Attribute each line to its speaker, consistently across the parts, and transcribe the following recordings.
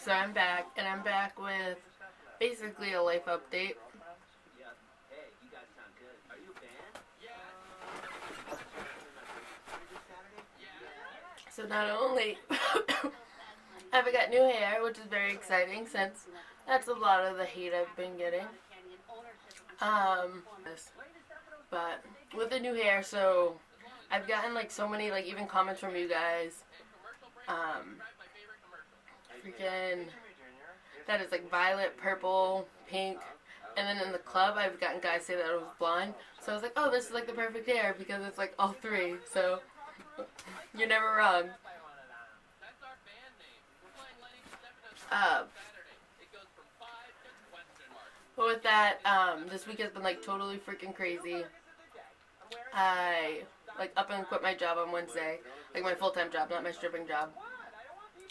Speaker 1: So I'm back, and I'm back with basically a life update. So not only have I got new hair, which is very exciting since that's a lot of the hate I've been getting. But with the new hair, so I've gotten like so many like even comments from you guys. Freaking that is like violet, purple, pink, and then in the club I've gotten guys say that it was blonde. So I was like, oh, this is like the perfect hair because it's like all three. So you're never wrong. But with that, this week has been like totally freaking crazy. I like up and quit my job on Wednesday, like my full-time job, not my stripping job.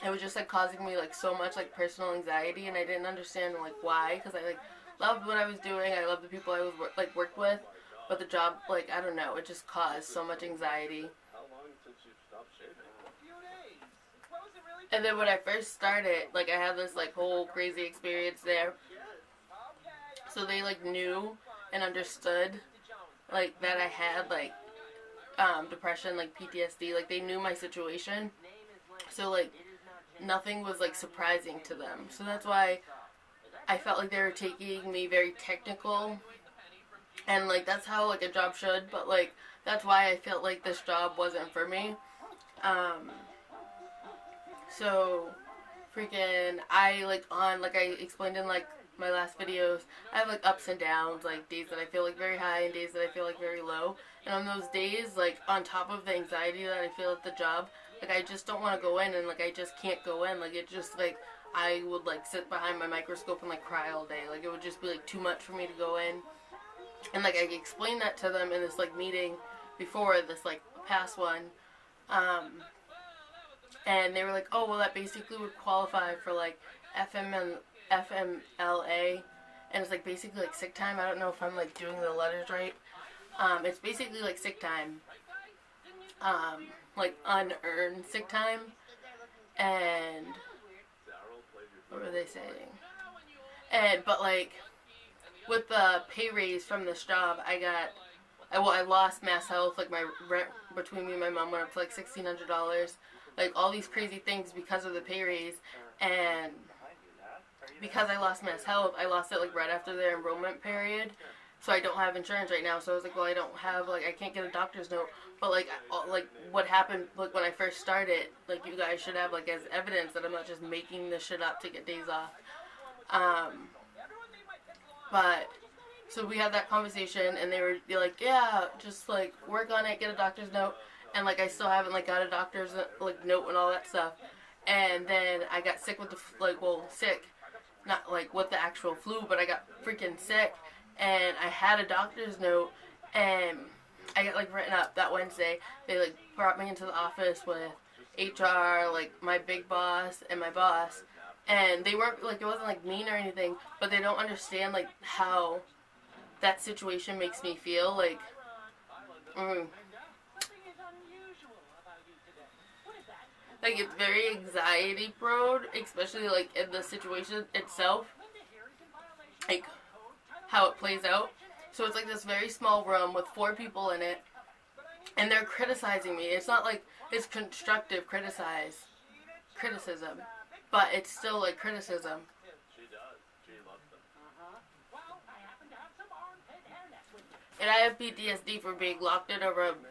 Speaker 1: It was just like causing me like so much like personal anxiety, and I didn't understand like why, because I like loved what I was doing, I loved the people I was worked with, but the job, like, I don't know, it just caused so much anxiety. And then when I first started, like, I had this like whole crazy experience there, so they like knew and understood like that I had like depression, like PTSD, like they knew my situation, so like nothing was like surprising to them. So that's why I felt like they were taking me very technical, and like that's how like a job should, but like that's why I felt like this job wasn't for me. So freaking I like I explained in like my last videos, I have like ups and downs, like days that I feel like very high and days that I feel like very low. And on those days, like on top of the anxiety that I feel at the job, like I just don't want to go in, and like I just can't go in. Like it just like I would like sit behind my microscope and like cry all day. Like it would just be like too much for me to go in. And like I explained that to them in this like meeting before this like past one. And they were like, oh, well, that basically would qualify for like FMLA, and it's like basically like sick time. I don't know if I'm like doing the letters right. It's basically like sick time, like unearned sick time. And what were they saying? But like with the pay raise from this job, I lost Mass Health. Like my rent between me and my mom went up to like $1,600. Like all these crazy things because of the pay raise, and because I lost Mass Health, I lost it like right after their enrollment period, so I don't have insurance right now. So I was like, well, I don't have like I can't get a doctor's note. But like what happened like when I first started, like you guys should have like as evidence that I'm not just making this shit up to get days off. But so we had that conversation, and they're like, yeah, just like work on it, get a doctor's note. And like I still haven't like got a doctor's like note and all that stuff. And then I got sick with the sick, not like with the actual flu, but I got freaking sick, and I had a doctor's note, and I got like written up that Wednesday. They like brought me into the office with HR, like my big boss and my boss, and they weren't like, it wasn't like mean or anything, but they don't understand like how that situation makes me feel. Like like it's very anxiety prone, especially like in the situation itself, like how it plays out. So it's like this very small room with 4 people in it, and they're criticizing me. It's not like it's constructive criticism, but it's still like criticism. And I have PTSD for being locked in a room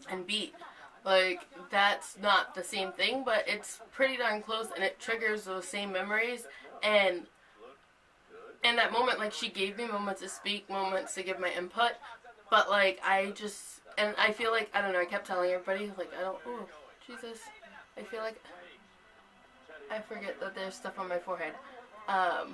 Speaker 1: and beat. Like, that's not the same thing, but it's pretty darn close, and it triggers those same memories. And in that moment, like, she gave me moments to speak, moments to give my input, but, like, I feel like, I don't know, I kept telling everybody, like, oh, Jesus, I feel like, I forget that there's stuff on my forehead. That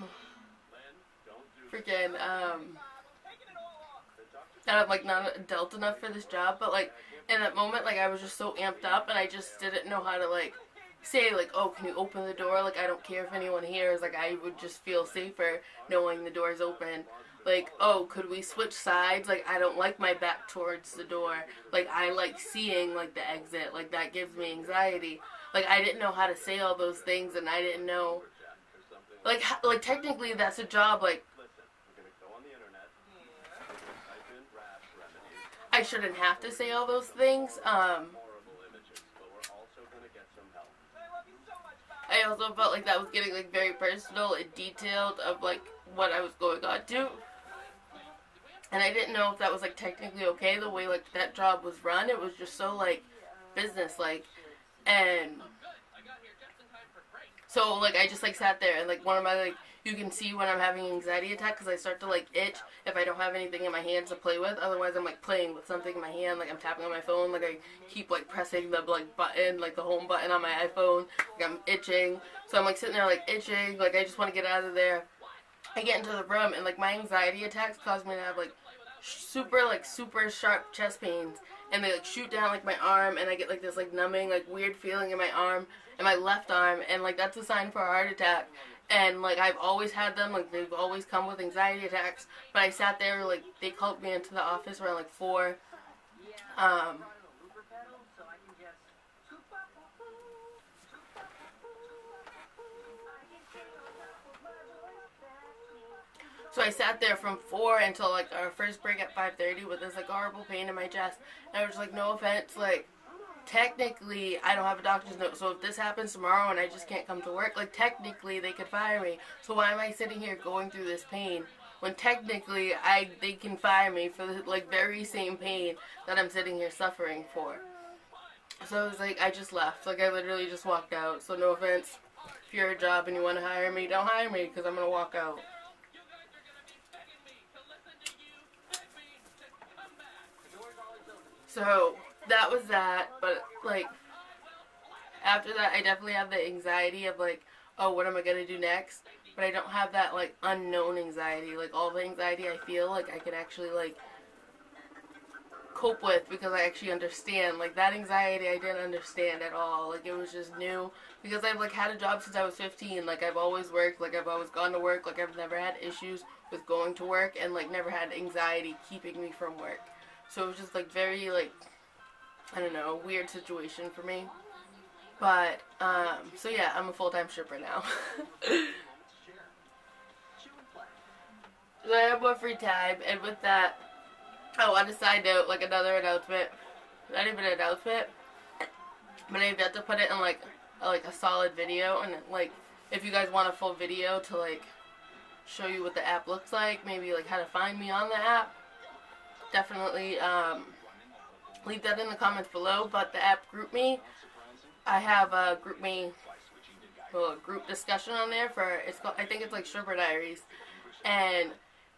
Speaker 1: I'm, like, not adult enough for this job, but, like, in that moment, like, I was just so amped up, and I just didn't know how to, like, say, like, oh, can you open the door? Like, I don't care if anyone hears. Like, I would just feel safer knowing the door's open. like, oh, could we switch sides? Like, I don't like my back towards the door. Like, I like seeing, like, the exit. Like, that gives me anxiety. Like, I didn't know how to say all those things, and I didn't know, like technically that's a job, like, I shouldn't have to say all those things. I also felt like that was getting, like, very personal and detailed of, like, what I was going on to. And I didn't know if that was, like, technically okay, the way, like, that job was run. It was just so, like, business-like. And so, like, I just, like, sat there, and, like, one of my, like, you can see when I'm having an anxiety attack, because I start to, like, itch if I don't have anything in my hands to play with. Otherwise, I'm, like, playing with something in my hand. Like, I'm tapping on my phone. Like, I keep, like, pressing the, like, button, like, the home button on my iPhone. Like, I'm itching. So I'm, like, sitting there, like, itching. Like, I just want to get out of there. I get into the room, and, like, my anxiety attacks cause me to have, like, super sharp chest pains. And they, like, shoot down, like, my arm, and I get, like, this, like, numbing, like, weird feeling in my arm, and my left arm, and, like, that's a sign for a heart attack. And, like, I've always had them, like, they've always come with anxiety attacks, but I sat there, like, they called me into the office around, like, 4, so I sat there from 4 until, like, our first break at 5:30 with this, like, horrible pain in my chest, and I was like, no offense, like, technically, I don't have a doctor's note, so if this happens tomorrow and I just can't come to work, like, technically, they could fire me. So why am I sitting here going through this pain when technically they can fire me for the, like, very same pain that I'm sitting here suffering for? So it was like, I just left. Like, I literally just walked out. So no offense, if you're a job and you want to hire me, don't hire me, because I'm going to walk out. So that was that, but, like, after that, I definitely have the anxiety of, like, oh, what am I going to do next? But I don't have that, like, unknown anxiety. Like, all the anxiety I feel, like, I could actually, like, cope with because I actually understand. Like, that anxiety I didn't understand at all. Like, it was just new because I've, like, had a job since I was 15. Like, I've always worked. Like, I've always gone to work. Like, I've never had issues with going to work and, like, never had anxiety keeping me from work. So it was just, like, very, like, I don't know, weird situation for me. But, so yeah, I'm a full-time stripper now. So I have more free time, and with that, oh, on a side note, like, another announcement, not even an announcement, but I've got to put it in, like a solid video, and, like, if you guys want a full video to, like, show you what the app looks like, maybe, like, how to find me on the app, definitely, leave that in the comments below. But the app GroupMe, I have a GroupMe, well, a group discussion on there for, it's called, I think it's like Stripper Diaries, and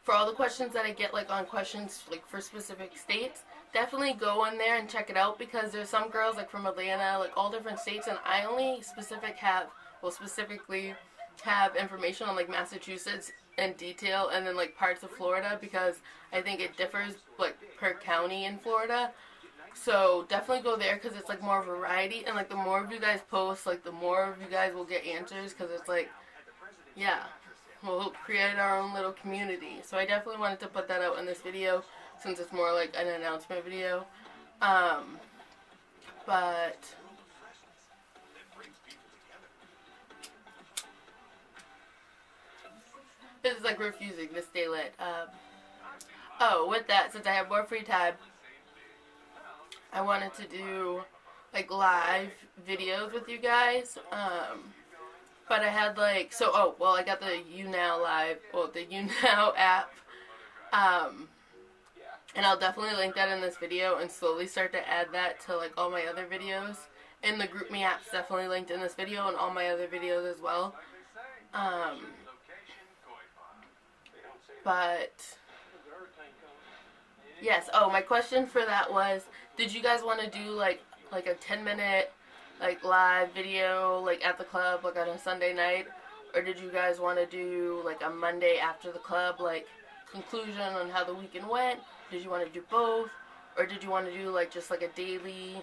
Speaker 1: for all the questions that I get, like, on questions, like, for specific states, definitely go in there and check it out, because there's some girls, like, from Atlanta, like, all different states, and I only specifically have information on, like, Massachusetts in detail, and then, like, parts of Florida, because I think it differs, like, per county in Florida. So definitely go there, because it's, like, more variety, and, like, the more of you guys post, like, the more of you guys will get answers, because it's, like, yeah, we'll create our own little community. So I definitely wanted to put that out in this video, since it's more like an announcement video. But this is, like, refusing to stay lit. Oh, with that, since I have more free time, I wanted to do, like, live videos with you guys. But I had, like, so, oh, well, I got the YouNow live, well, the YouNow app, and I'll definitely link that in this video and slowly start to add that to, like, all my other videos. And the GroupMe app's definitely linked in this video and all my other videos as well. But yes, oh, my question for that was, did you guys want to do, like a 10-minute, like, live video, like, at the club, like, on a Sunday night? Or did you guys want to do, like, a Monday after the club, like, conclusion on how the weekend went? Did you want to do both? Or did you want to do, like, just, like, a daily,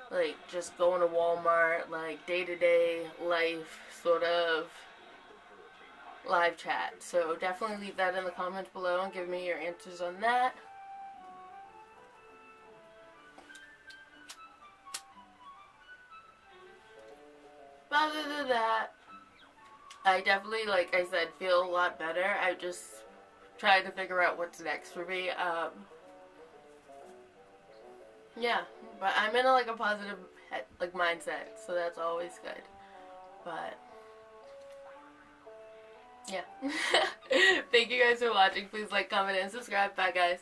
Speaker 1: like, just going to Walmart, like, day-to-day life sort of live chat. So definitely leave that in the comments below and give me your answers on that. But other than that, I definitely, like I said, feel a lot better. I just trying to figure out what's next for me. Yeah, but I'm in a positive mindset, so that's always good. But yeah. Thank you guys for watching. Please like, comment, and subscribe. Bye, guys.